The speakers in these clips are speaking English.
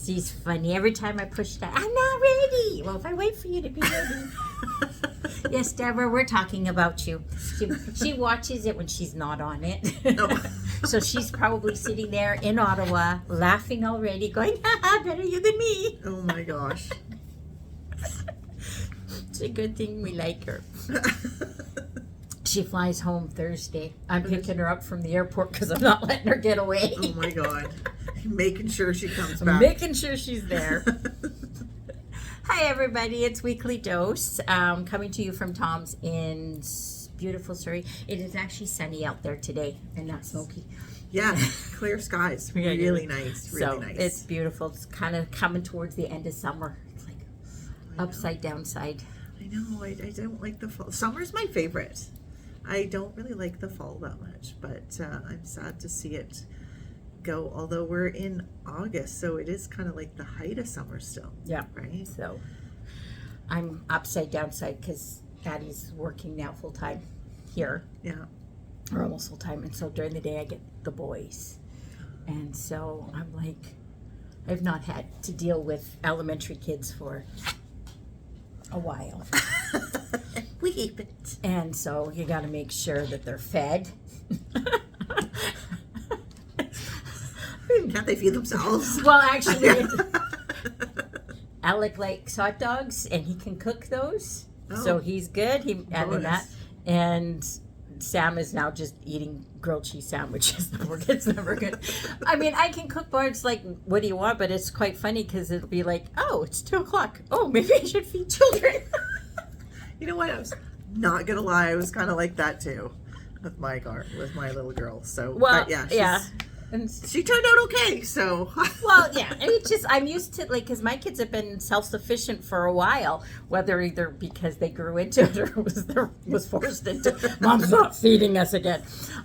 She's funny. Every time I push that, I'm not ready. Well, if I wait for you to be ready. Yes, Deborah, we're talking about you. She watches it when she's not on it. Oh. So she's probably sitting there in Ottawa, laughing already, going, better you than me. Oh my gosh. It's a good thing we like her. She flies home Thursday. I'm picking her up from the airport because I'm not letting her get away. Oh my God. Making sure she comes I'm back. making sure she's there. Hi, everybody. It's Weekly Dose, coming to you from Tom's in beautiful Surrey. It is actually sunny out there today and not smoky. Yeah, clear skies. Really nice. Really nice. It's beautiful. It's kind of coming towards the end of summer. It's like upside downside. I know. I don't like the fall. Summer's my favorite. I don't really like the fall that much, but I'm sad to see it go. Although we're in August, so it is kind of like the height of summer still. Yeah. Right? So I'm upside downside because Addie's working now full time here. Yeah. Or almost full time. And so during the day I get the boys. And so I'm like, I've not had to deal with elementary kids for a while. Weep it. And so you got to make sure that they're fed. Can't they feed themselves? Well, actually, Alec likes hot dogs, and he can cook those. Oh. So he's good. He added Bonus. that. And Sam is now just eating grilled cheese sandwiches. It's never good. I mean, I can cook, but it's like, what do you want? But it's quite funny because it'll be like, oh, it's 2:00. Oh, maybe I should feed children. You know what? I was not gonna lie. I was kind of like that too, with my little girl. So, Well, but yeah, yeah. And she turned out okay. So, well, yeah, and it's just I'm used to like because my kids have been self-sufficient for a while, whether either because they grew into it or was forced into. Mom's not feeding us again,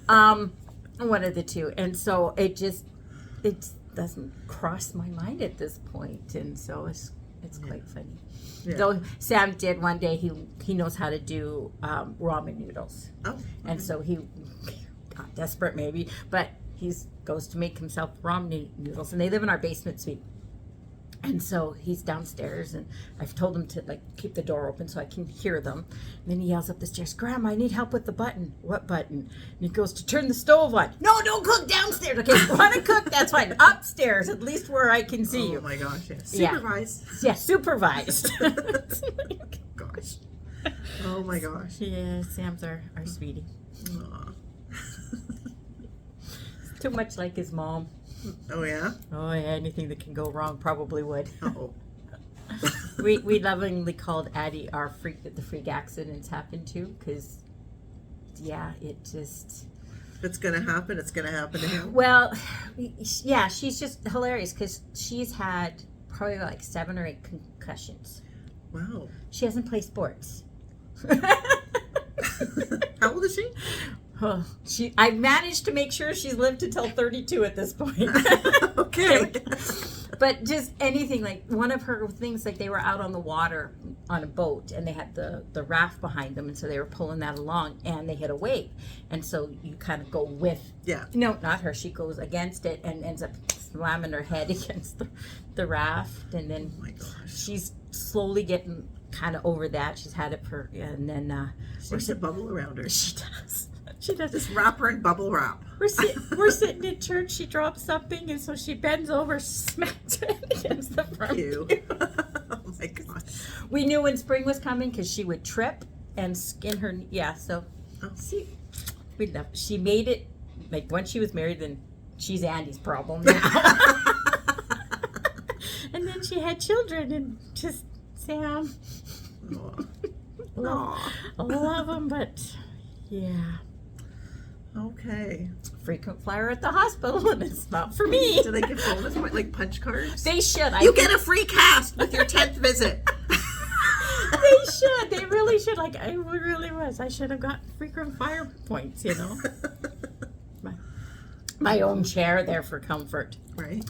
one of the two, and so it doesn't cross my mind at this point, and so it's quite funny. Yeah. Though Sam did one day, he knows how to do ramen noodles, and so he got desperate maybe, but he goes to make himself ramen noodles, and they live in our basement suite. And so he's downstairs, and I've told him to like keep the door open so I can hear them. And then he yells up the stairs, "Grandma, I need help with the button." "What button?" And he goes to turn the stove on. "No, don't cook downstairs." "Okay, if you want to cook, that's fine. Upstairs, at least where I can see you." Oh my gosh! Yeah. Yeah. Supervised. Yeah, supervised. Gosh. Oh my gosh. Yeah, Sam's our sweetie. Aw. Too much like his mom. Oh yeah. Oh yeah, anything that can go wrong probably would. Oh. we lovingly called Addie our freak that the freak accidents happened to, because yeah, it just. If it's gonna happen, it's gonna happen to him. Well, yeah, she's just hilarious because she's had probably like 7 or 8 concussions. Wow. She hasn't played sports. How old is she? Oh, I managed to make sure she's lived until 32 at this point. Okay. But just anything, like one of her things, like they were out on the water on a boat and they had the raft behind them, and so they were pulling that along and they hit a wave, and so you kind of go with. Yeah. No, not her. She goes against it and ends up slamming her head against the raft, and then Oh my gosh. she's slowly getting kind of over that. She's had it for, and then She has a bubble around her. she does. She does. Just wrap her in bubble wrap. We're sitting in church. She drops something, and so she bends over, smacks her head against the front. Ew. pew. Oh my gosh. We knew when spring was coming because she would trip and skin her. Yeah, so see, we love. She made it. Like once she was married, then she's Andy's problem now. And then she had children, and just Sam. Aw. I love them, but yeah. Okay. Frequent flyer at the hospital, and it's not for me. Do they give bonus points, like punch cards? They should. You get a free cast with your 10th visit. They should. They really should. Like, I really was. I should have got frequent flyer points, you know. My own chair there for comfort. Right.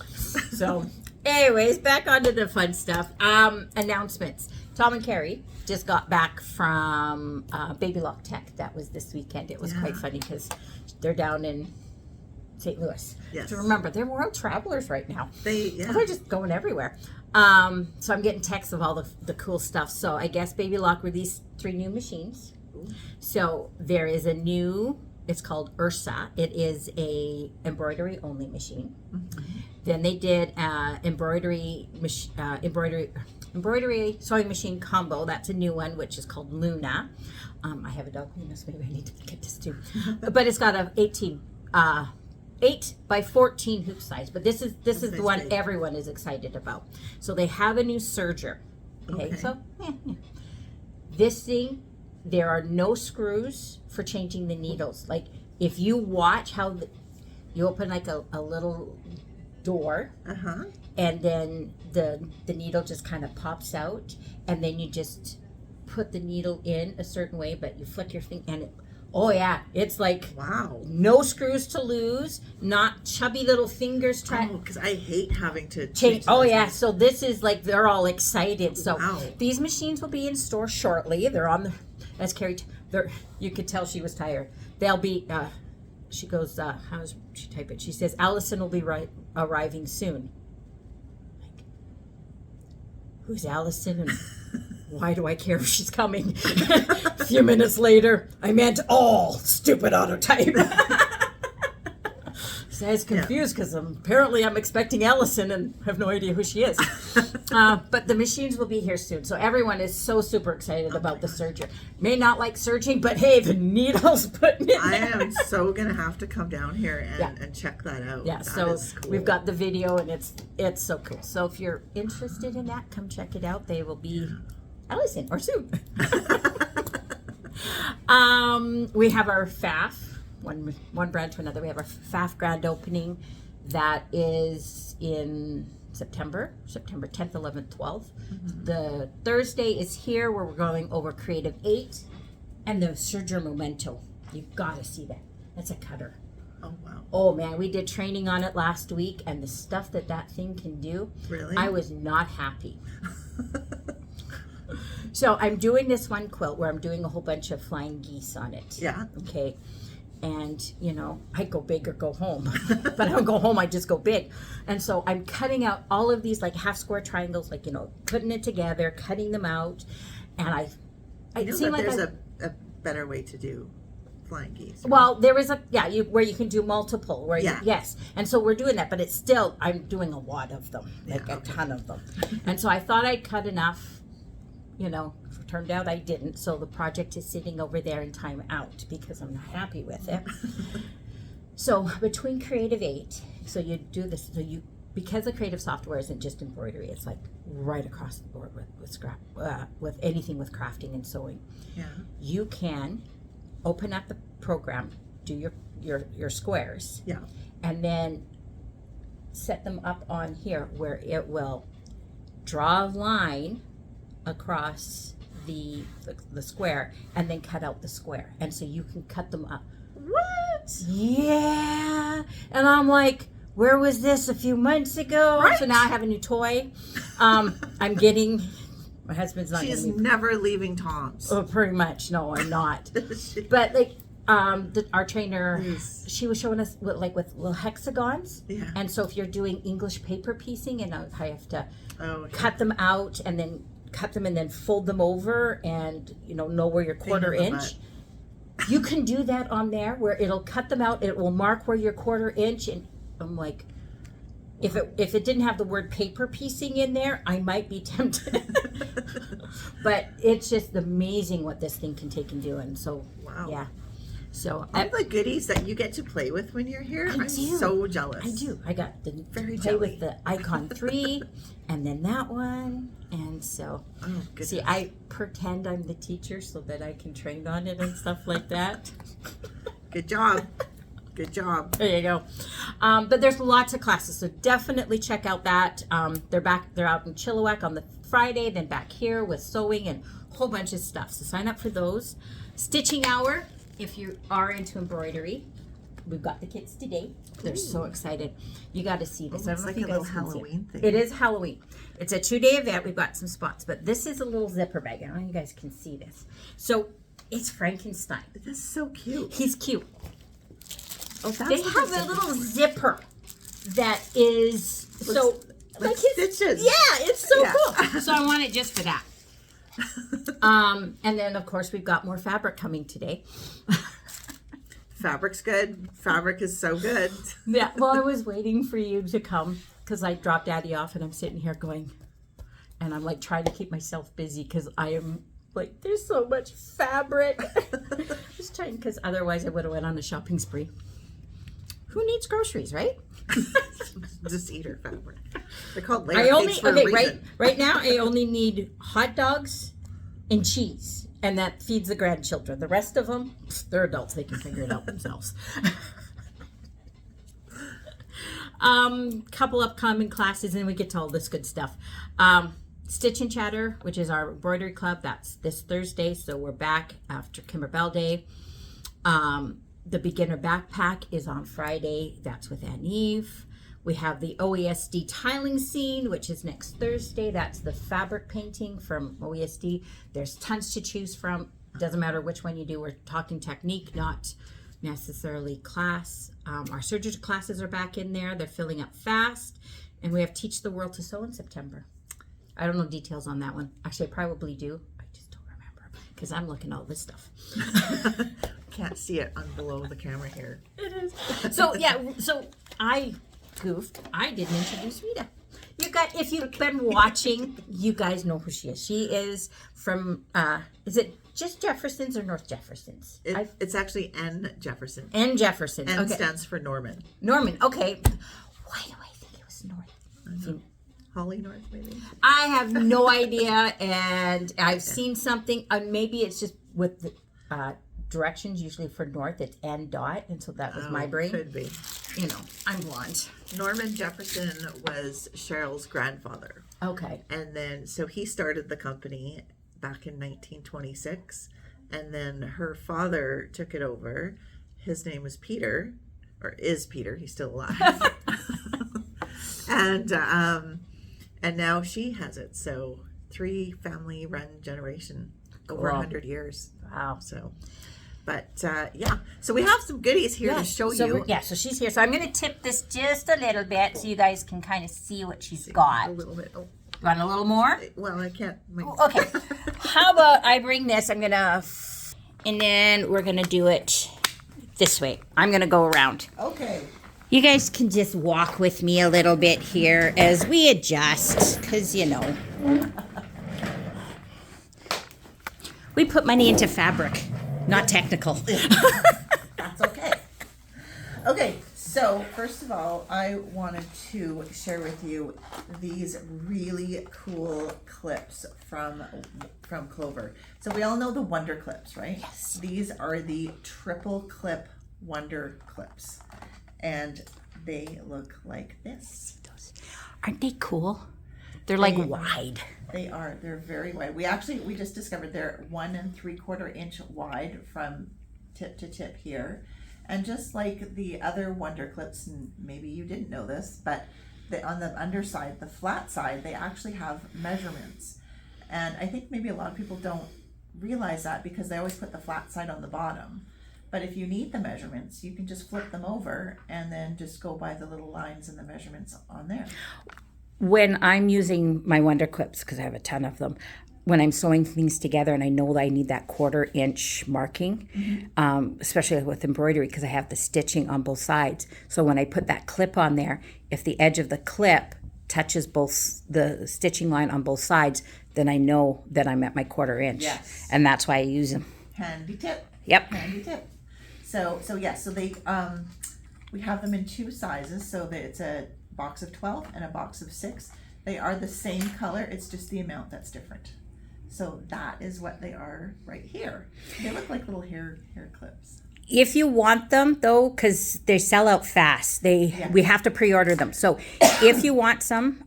So, anyways, back onto the fun stuff. Announcements. Tom and Carrie just got back from Baby Lock Tech. That was this weekend. It was quite funny because they're down in St. Louis. Yes. So remember, they're world travelers right now. Yeah. They're just going everywhere. So I'm getting texts of all the cool stuff. So I guess Baby Lock released 3 new machines. Ooh. So there is a new, it's called Ursa. It is a embroidery only machine. Mm-hmm. Then they did embroidery sewing machine combo. That's a new one, which is called Luna. I have a dog, Luna, so maybe I need to get this too. But it's got a 8 by 14 hoop size. But this is the one everyone is excited about. So they have a new serger. Okay. So this thing, there are no screws for changing the needles. Like if you watch how you open like a little door, and then the needle just kind of pops out, and then you just put the needle in a certain way, but you flick your thing and it's like, wow, no screws to lose, not chubby little fingers trying. Oh, because I hate having to change. Oh yeah, so this is like, they're all excited. So these machines will be in store shortly. They're on the, as Carrie, you could tell she was tired. They'll be, she goes, how does she type it? She says, Allison will be arriving soon. Like, who's Allison and why do I care if she's coming? A few minutes later, I meant all stupid autotype. So I was confused because apparently I'm expecting Allison and have no idea who she is. But the machines will be here soon. So everyone is so super excited about the serger. May not like serging, but hey, the needle's putting it. I am so going to have to come down here and check that out. Yeah, that so is cool. we've got the video and it's so cool. So if you're interested in that, come check it out. They will be Allison or Sue. We have our FAF, one brand to another. We have our FAF grand opening that is in September 10th, 11th, 12th. Mm-hmm. The Thursday is here where we're going over Creative 8 and the Serger Memento. You've got to see that. That's a cutter. Oh, wow. Oh, man, we did training on it last week, and the stuff that thing can do, really? I was not happy. So I'm doing this one quilt where I'm doing a whole bunch of flying geese on it. Yeah. Okay. And, I go big or go home. But I don't go home, I just go big. And so I'm cutting out all of these like half square triangles, like, putting it together, cutting them out. And I seem like there's a better way to do flying geese. Right? Well, there is where you can do multiple. Yes. And so we're doing that, but it's still, I'm doing a lot of them, like a ton of them. And so I thought I'd cut enough. Turned out I didn't, so the project is sitting over there in time out because I'm not happy with it. So between Creative 8, so you do this, because the creative software isn't just embroidery, it's like right across the board with scrap, with anything with crafting and sewing. Yeah. You can open up the program, do your squares, and then set them up on here where it will draw a line across the square and then cut out the square, and so you can cut them up. What? Yeah. And I'm like, where was this a few months ago? Right. So now I have a new toy. I'm getting, my husband's not. She's never leaving Tom's. Oh, pretty much. No, I'm not. But like our trainer, she was showing us with little hexagons. Yeah. And so if you're doing English paper piecing, and I have to cut them out and then cut them and then fold them over and know where your quarter inch. You can do that on there where it'll cut them out. It will mark where your quarter inch, and I'm like, if it didn't have the word paper piecing in there, I might be tempted. But it's just amazing what this thing can take and do, and so yeah. So all the goodies that you get to play with when you're here, I'm so jealous. I do. I got to play with the Icon 3 and then that one. And so, see, I pretend I'm the teacher so that I can train on it and stuff like that. Good job. Good job. There you go. But there's lots of classes, so definitely check out that. They're out in Chilliwack on the Friday, then back here with sewing and a whole bunch of stuff. So sign up for those. Stitching hour. If you are into embroidery, we've got the kits today. They're so excited. You got to see this. I don't know if you guys can see Halloween thing. It is Halloween. It's a 2-day event. We've got some spots, but this is a little zipper bag. I don't know if you guys can see this. So it's Frankenstein. That's so cute. He's cute. Oh, that's They what have said a little before. zipper that is like stitches. Yeah, it's so Yeah. cool. So I want it just for that. And then of course we've got more fabric coming today. Fabric's good. Fabric is so good. Yeah. Well, I was waiting for you to come because I dropped Daddy off, and I'm sitting here going, and I'm like trying to keep myself busy because I am like, there's so much fabric. Just trying, because otherwise I would have went on a shopping spree. Who needs groceries, right? Just eat her fabric. They're called layer cakes for a reason. Right now I only need hot dogs and cheese, and that feeds the grandchildren. The rest of them, they're adults. They can figure it out themselves. Couple upcoming classes, and we get to all this good stuff. Stitch and Chatter, which is our embroidery club, that's this Thursday, so we're back after Kimberbell Day. The beginner backpack is on Friday. That's with Ann Eve. We have the OESD tiling scene, which is next Thursday. That's the fabric painting from OESD. There's tons to choose from. Doesn't matter which one you do. We're talking technique, not necessarily class. Our surgical classes are back in there. They're filling up fast. And we have Teach the World to Sew in September. I don't know details on that one. Actually, I probably do. I just don't remember because I'm looking at all this stuff. Can't see it on below the camera here. It is. So yeah, so I goofed. I didn't introduce Rita. You guys, if you've been watching, you guys know who she is. She is from, is it just Jefferson's or North Jefferson's? It's actually N Jefferson. N Jefferson. N Okay. stands for Norman. Norman. Okay. Why do I think it was North? Holly North, maybe? I have no idea, and I've seen something. Maybe it's just with the directions. Usually for North, it's N dot, and so that was my brain. Could be. You know, I'm blonde. Norman Jefferson was Cheryl's grandfather. Okay. And then, so he started the company back in 1926. And then her father took it over. His name was Peter, or is Peter. He's still alive. And now she has it. So 3 family run generation, over 100 years. Wow. So, but yeah. So we have some goodies here to show you. So she's here. So I'm going to tip this just a little bit so you guys can kind of see what she's got. A little bit. Oh. You want a little more? Well, I can't. Okay. How about I bring this? I'm going to, and then we're going to do it this way. I'm going to go around. Okay. You guys can just walk with me a little bit here as we adjust, because, you know, we put money into fabric, not technical. That's okay. Okay, so first of all, I wanted to share with you these really cool clips from Clover. So we all know the Wonder Clips, right? Yes. These are the triple clip Wonder Clips. And they look like this. Aren't they cool? They're like wide. They are. They're very wide. We just discovered they're 1 3/4 inch wide from tip to tip here. And just like the other Wonder Clips, and maybe you didn't know this, but on the underside, the flat side, they actually have measurements. And I think maybe a lot of people don't realize that because they always put the flat side on the bottom. But if you need the measurements, you can just flip them over and then just go by the little lines and the measurements on there. When I'm using my Wonder Clips, because I have a ton of them, when I'm sewing things together and I know that I need that 1/4 inch marking, especially with embroidery, because I have the stitching on both sides. So when I put that clip on there, if the edge of the clip touches both the stitching line on both sides, then I know that I'm at my 1/4 inch. Yes. And that's why I use them. Handy tip. Yep. Handy tip. So they we have them in 2 sizes, so that it's a box of 12 and a box of 6. They are the same color, it's just the amount that's different. So that is what they are right here. They look like little hair clips. If you want them though, because they sell out fast, we have to pre-order them. So if you want some,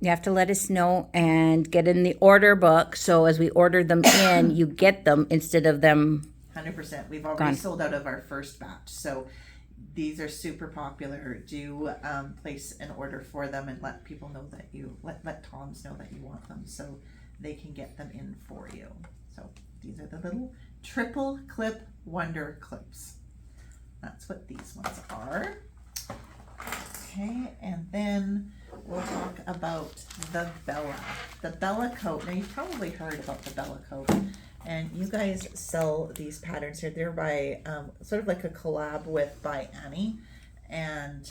you have to let us know and get in the order book. So as we order them in, you get them instead of them 100%. We've already sold out of our first batch. So these are super popular. Do place an order for them and let people know that you, let Toms know that you want them so they can get them in for you. So these are the little triple clip Wonder Clips. That's what these ones are. Okay, and then we'll talk about the Bella. The Bella coat. Now you've probably heard about the Bella coat, and you guys sell these patterns here. They're by sort of like a collab with by Annie and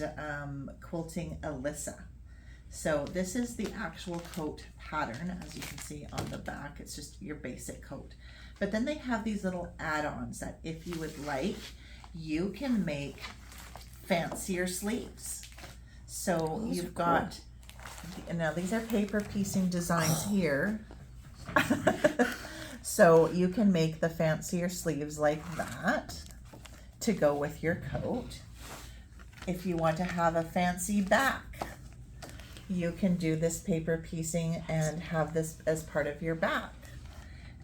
Quilting Alyssa. So this is the actual coat pattern, as you can see on the back. It's just your basic coat. But then they have these little add-ons that if you would like, you can make fancier sleeves. So you've got, now these are paper piecing designs here. So you can make the fancier sleeves like that to go with your coat. If you want to have a fancy back, you can do this paper piecing and have this as part of your back.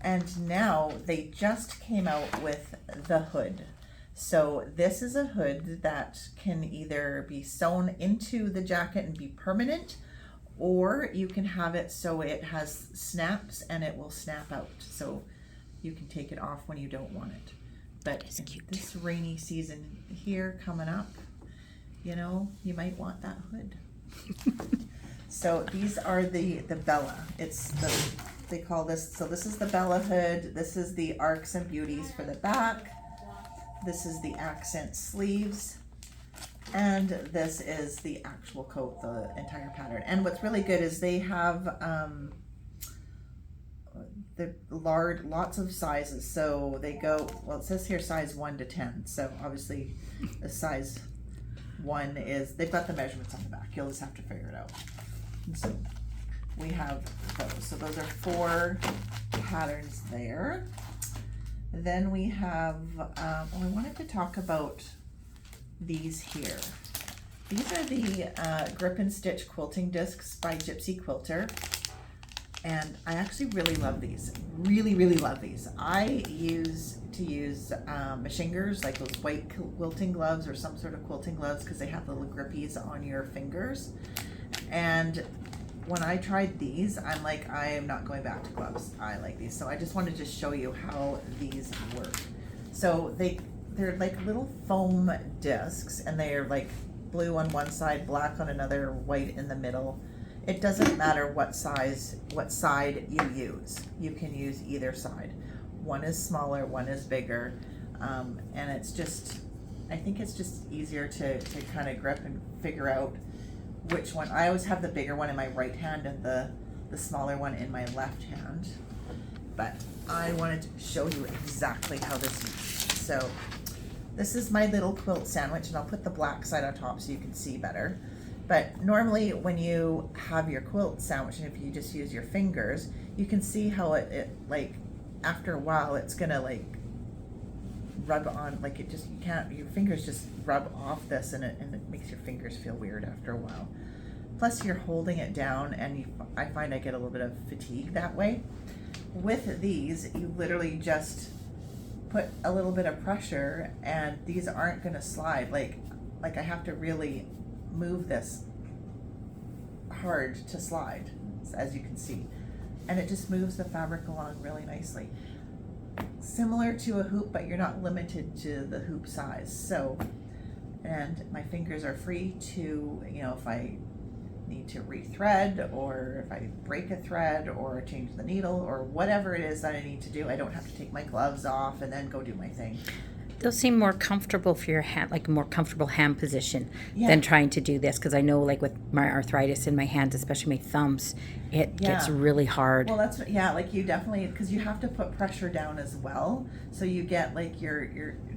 And now they just came out with the hood. So this is a hood that can either be sewn into the jacket and be permanent, or you can have it so it has snaps and it will snap out. So you can take it off when you don't want it. But this rainy season here coming up, you know, you might want that hood. So these are the Bella. It's they call this, so this is the Bella hood. This is the Arcs and Beauties for the back. This is the accent sleeves, and this is the actual coat, the entire pattern. And what's really good is they have the lots of sizes. So they go, well, it says here size 1 to 10. So obviously the size 1 is, they've got the measurements on the back. You'll just have to figure it out. And so we have those. So those are 4 patterns there. Then we have, I wanted to talk about these here. These are the Grip and Stitch quilting discs by Gypsy Quilter. And I actually really love these. Really, really love these. I use machine gears, like those white quilting gloves or some sort of quilting gloves, because they have little grippies on your fingers. And when I tried these, I'm like, I am not going back to gloves. I like these. So I just wanted to show you how these work. So they're like little foam discs, and they are like blue on one side, black on another, white in the middle. It doesn't matter what side you use. You can use either side. One is smaller, one is bigger. And it's just, I think it's just easier to kind of grip and figure out which one. I always have the bigger one in my right hand and the smaller one in my left hand. But I wanted to show you exactly how this is. So this is my little quilt sandwich, and I'll put the black side on top so you can see better. But normally when you have your quilt sandwich, and if you just use your fingers, you can see how it like, after a while, it's gonna like rub on, like it just, you can't, your fingers just rub off this, and it makes your fingers feel weird after a while. Plus you're holding it down, and I find I get a little bit of fatigue that way. With these, you literally just put a little bit of pressure, and these aren't gonna slide. Like I have to really move this hard to slide, as you can see, and it just moves the fabric along really nicely. Similar to a hoop, but you're not limited to the hoop size. So, and my fingers are free to, you know, if I need to rethread, or if I break a thread, or change the needle, or whatever it is that I need to do, I don't have to take my gloves off and then go do my thing. They'll seem more comfortable for your hand, like a more comfortable hand position than trying to do this. Because I know, like with my arthritis in my hands, especially my thumbs, it gets really hard. Well, that's what, like you definitely, because you have to put pressure down as well. So you get like your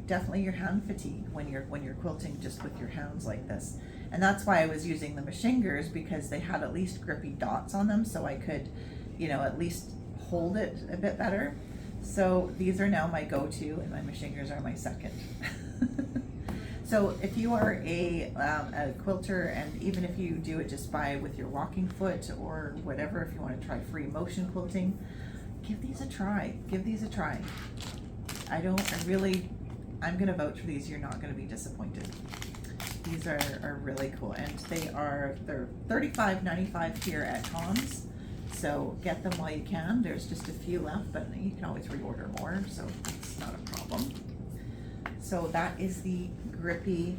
definitely your hand fatigue when you're quilting just with your hands like this. And that's why I was using the machine gears, because they had at least grippy dots on them, so I could, you know, at least hold it a bit better. So these are now my go-to, and my machine gears are my second. So if you are a quilter, and even if you do it just with your walking foot or whatever, if you want to try free motion quilting, give these a try. Give these a try. I'm gonna vouch for these. You're not gonna be disappointed. These are really cool, and they're $35.95 here at Tom's. So get them while you can. There's just a few left, but you can always reorder more, so it's not a problem. So that is the grip and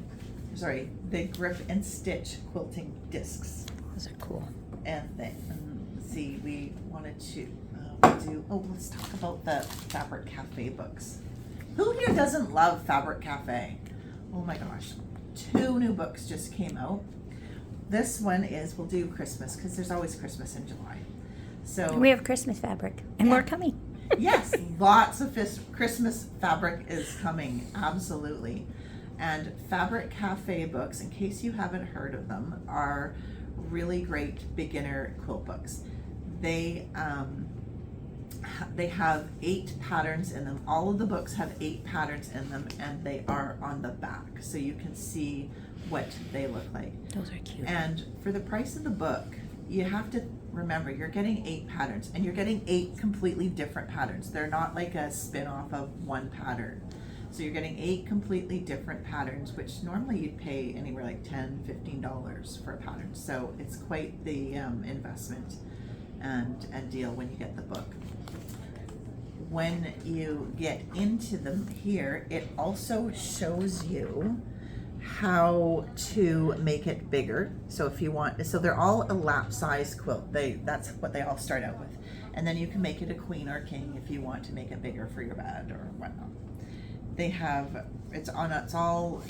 stitch quilting discs. Those are cool. And then, let's see, we wanted to let's talk about the Fabric Cafe books. Who here doesn't love Fabric Cafe? Oh my gosh, 2 new books just came out. This one is, we'll do Christmas, because there's always Christmas in July. So We have Christmas fabric, and more coming. yes, lots of Christmas fabric is coming, absolutely. And Fabric Cafe books, in case you haven't heard of them, are really great beginner quilt books. They have 8 patterns in them. All of the books have 8 patterns in them, and they are on the back, so you can see what they look like. Those are cute. And for the price of the book, you have to remember you're getting 8 patterns, and you're getting 8 completely different patterns. They're not like a spin-off of one pattern. So you're getting 8 completely different patterns, which normally you'd pay anywhere like $10, $15 for a pattern. So it's quite the investment and deal when you get the book. When you get into them here, it also shows you how to make it bigger. So if you want, so they're all a lap size quilt. That's what they all start out with. And then you can make it a queen or king if you want to make it bigger for your bed or whatnot. They have, it's all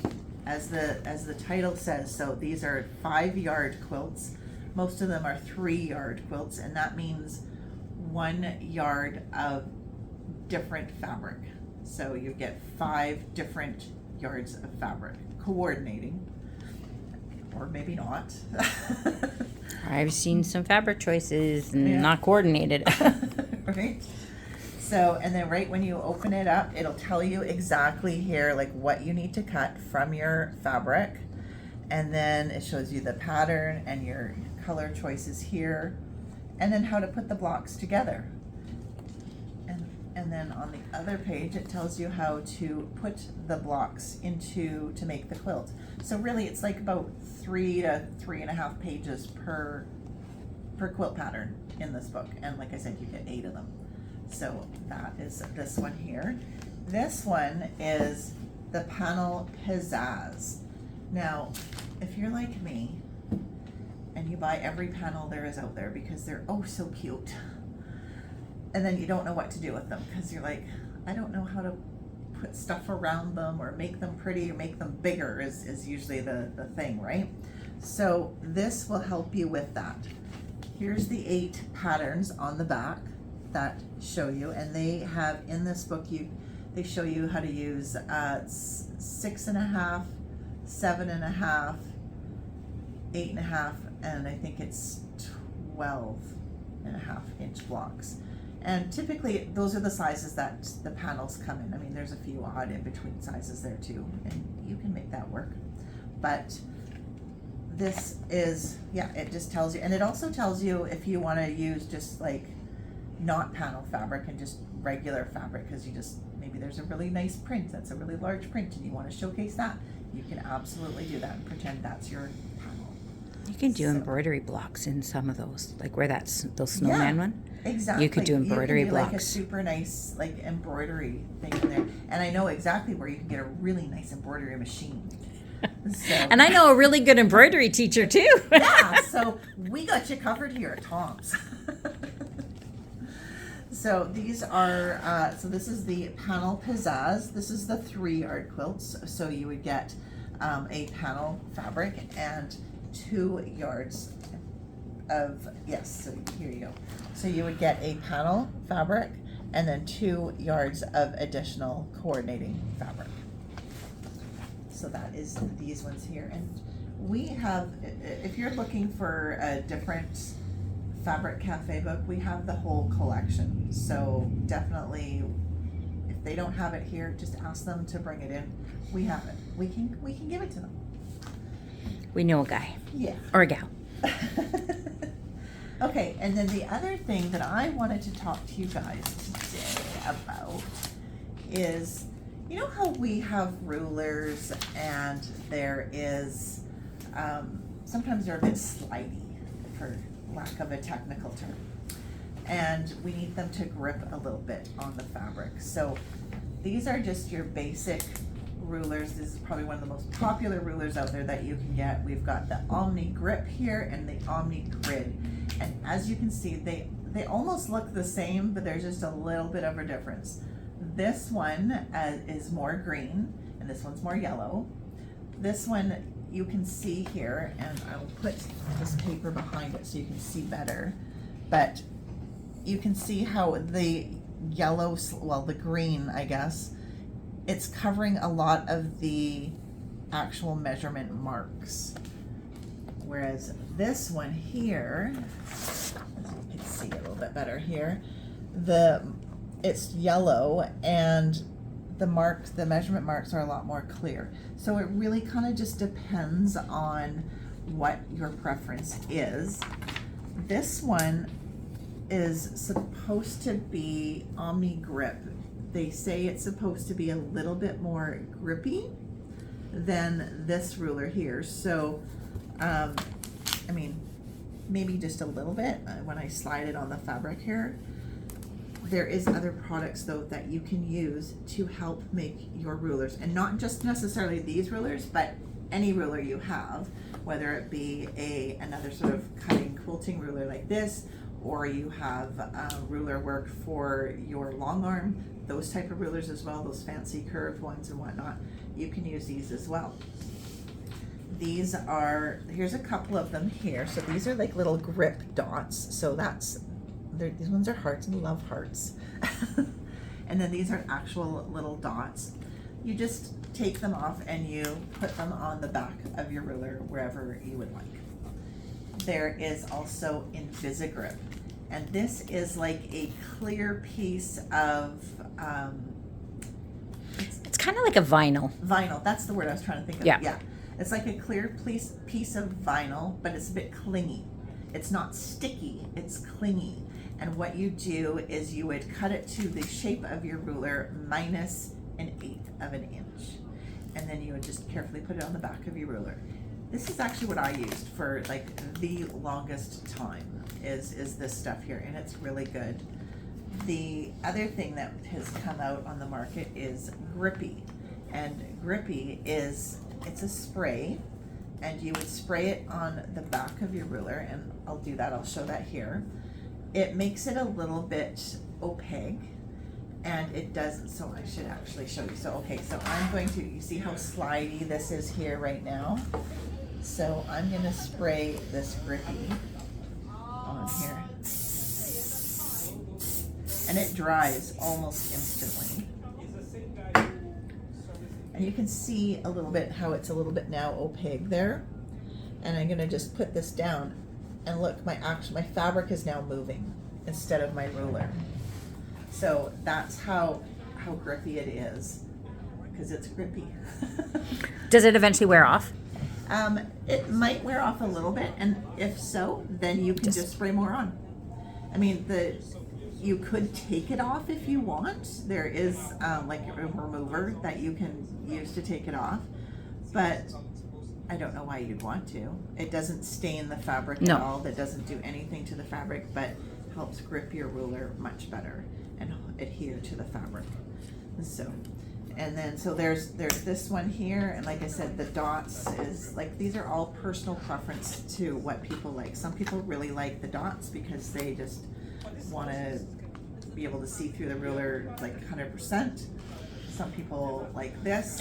as the title says. So these are 5-yard quilts. Most of them are 3-yard quilts, and that means 1 yard of different fabric. So you get 5 different yards of fabric coordinating, or maybe not. I've seen some fabric choices not coordinated. Right. So, and then right when you open it up, it'll tell you exactly here like what you need to cut from your fabric, and then it shows you the pattern and your color choices here, and then how to put the blocks together. And then on the other page, it tells you how to put the blocks to make the quilt. So really, it's like about 3 to 3.5 pages per quilt pattern in this book. And like I said, you get 8 of them. So that is this one here. This one is the panel pizzazz. Now, if you're like me and you buy every panel there is out there because they're oh so cute, and then you don't know what to do with them because you're like, I don't know how to put stuff around them or make them pretty or make them bigger is usually the thing, right? So this will help you with that. Here's the 8 patterns on the back that show you, and they have in this book they show you how to use 6.5, 7.5, 8.5, and I think it's 12.5 inch blocks. And typically those are the sizes that the panels come in. I mean, there's a few odd in between sizes there too, and you can make that work. But this is, it just tells you, and it also tells you if you want to use just like not panel fabric and just regular fabric, because you just, maybe there's a really nice print that's a really large print and you want to showcase that, you can absolutely do that and pretend that's your panel. You can do embroidery blocks in some of those, like where those snowman one. Exactly. You could do embroidery blocks. Like a super nice like embroidery thing in there. And I know exactly where you can get a really nice embroidery machine. So, and I know a really good embroidery teacher too. Yeah, so we got you covered here at Tom's. So these are, so this is the panel pizzazz. This is the 3-yard quilts. So you would get a panel fabric and 2 yards of, so here you go. So you would get a panel fabric and then 2 yards of additional coordinating fabric. So that is these ones here. And we have, if you're looking for a different Fabric Cafe book, we have the whole collection. So definitely, if they don't have it here, just ask them to bring it in. We have it. We can give it to them. We know a guy. Yeah. Or a gal. Okay, and then the other thing that I wanted to talk to you guys today about is, you know how we have rulers and there is, sometimes they're a bit slidey, for lack of a technical term, and we need them to grip a little bit on the fabric. So these are just your basic rulers. This is probably one of the most popular rulers out there that you can get. We've got the Omni Grip here and the Omni Grid. And as you can see, they almost look the same, but there's just a little bit of a difference. This one is more green, and this one's more yellow. This one you can see here, and I'll put this paper behind it so you can see better. But you can see how the yellow, well, the green, I guess, it's covering a lot of the actual measurement marks. Whereas this one here, as you can see a little bit better here, it's yellow and the measurement marks are a lot more clear. So it really kind of just depends on what your preference is. This one is supposed to be Omni Grip. They say it's supposed to be a little bit more grippy than this ruler here. So I mean, maybe just a little bit when I slide it on the fabric here. There is other products though that you can use to help make your rulers, and not just necessarily these rulers, but any ruler you have, whether it be another sort of cutting quilting ruler like this, or you have ruler work for your long arm, those type of rulers as well, those fancy curved ones and whatnot, you can use these as well. These are, here's a couple of them here. So these are like little grip dots. So these ones are hearts, and love hearts. And then these are actual little dots. You just take them off and you put them on the back of your ruler wherever you would like. There is also Invisigrip, and this is like a clear piece of It's kind of like a vinyl. Vinyl, that's the word I was trying to think of. Yeah. It's like a clear piece of vinyl, but it's a bit clingy. It's not sticky, it's clingy. And what you do is you would cut it to the shape of your ruler minus 1/8 of an inch. And then you would just carefully put it on the back of your ruler. This is actually what I used for like the longest time is this stuff here, and it's really good. The other thing that has come out on the market is Grippy. And Grippy it's a spray, and you would spray it on the back of your ruler, and I'll do that, I'll show that here. It makes it a little bit opaque, and it doesn't, so I should actually show you. So, okay, so I'm going to, you see how slidey this is here right now? So I'm gonna spray this Grippy on here. And it dries almost instantly. And you can see a little bit how it's a little bit now opaque there. And I'm gonna just put this down, and look, my fabric is now moving instead of my ruler. So that's how grippy it is, because it's grippy. Does it eventually wear off? It might wear off a little bit, and if so, then you can just spray more on. I mean, you could take it off if you want. There is like a remover that you can use to take it off, but I don't know why you'd want to. It doesn't stain the fabric at all. That doesn't do anything to the fabric, but helps grip your ruler much better and adhere to the fabric. So, and then so there's this one here, and like I said, the dots is like, these are all personal preference to what people like. Some people really like the dots because they just want to be able to see through the ruler like 100%. Some people like this.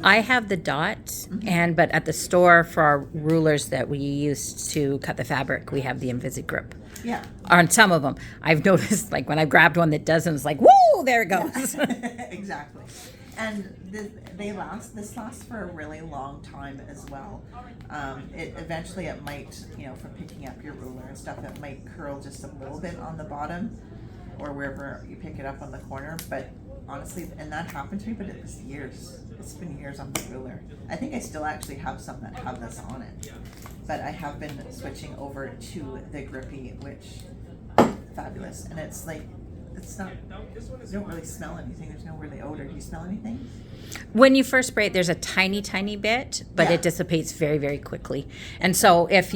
I have the dot, but at the store for our rulers that we use to cut the fabric, we have the Invisigrip. Yeah. On some of them, I've noticed like when I've grabbed one that doesn't, it's like, woo, there it goes. Yeah. Exactly. And this lasts for a really long time as well. Eventually it might, from picking up your ruler and stuff, it might curl just a little bit on the bottom or wherever you pick it up on the corner, but honestly, and that happened to me, but it was years. It's been years on the ruler. I think I still actually have some that have this on it, but I have been switching over to the Grippy, which fabulous. And it's like, it's not, you don't really smell anything. There's no really odor. Do you smell anything? When you first spray it, there's a tiny bit, but it dissipates very, very quickly. And so if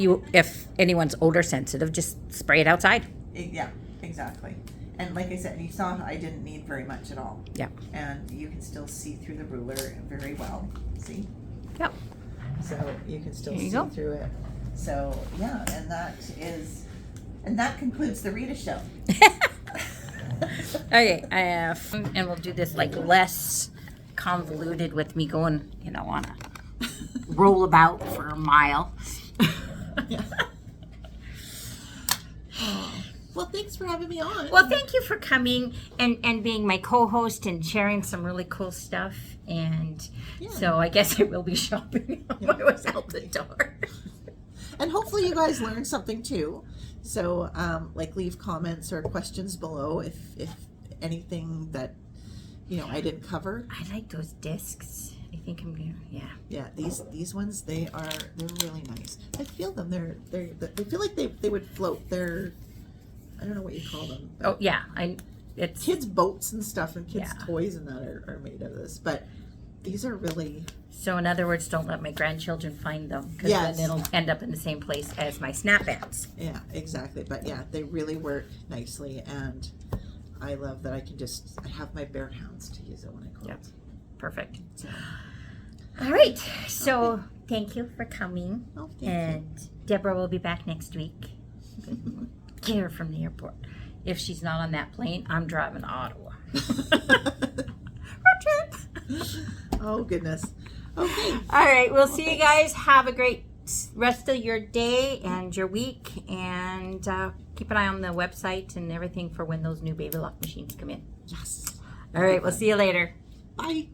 anyone's odor sensitive, just spray it outside. Yeah, exactly. And like I said, you saw I didn't need very much at all. Yeah. And you can still see through the ruler very well. See? Yep. So you can still There you see go. through it. So yeah, and that concludes the Rita show. Okay, and we'll do this like less convoluted with me going, on a roll about for a mile. Yeah. Well, thanks for having me on. Well, thank you for coming and being my co-host and sharing some really cool stuff. And so I guess I will be shopping when I was out the door. And hopefully you guys learned something too. So, leave comments or questions below if anything that I didn't cover. I like those discs. I think I'm gonna, Yeah, these ones they're really nice. I feel them. They feel like they would float. They're, I don't know what you call them. Oh yeah, it's kids' boats and stuff and kids' toys and that are made of this. But these are really. So in other words, don't let my grandchildren find them, because then it'll end up in the same place as my snap bands. Yeah, exactly. But yeah, they really work nicely, and I love that I have my bear hounds to use it when I quilt. Perfect. So. All right. So thank you for coming. Oh, thank and Deborah will be back next week. Get her from the airport. If she's not on that plane, I'm driving to Ottawa. Road trip. Oh, goodness. Okay. All right. We'll see you guys. Have a great rest of your day and your week. And keep an eye on the website and everything for when those new baby lock machines come in. Yes. All right. We'll see you later. Bye.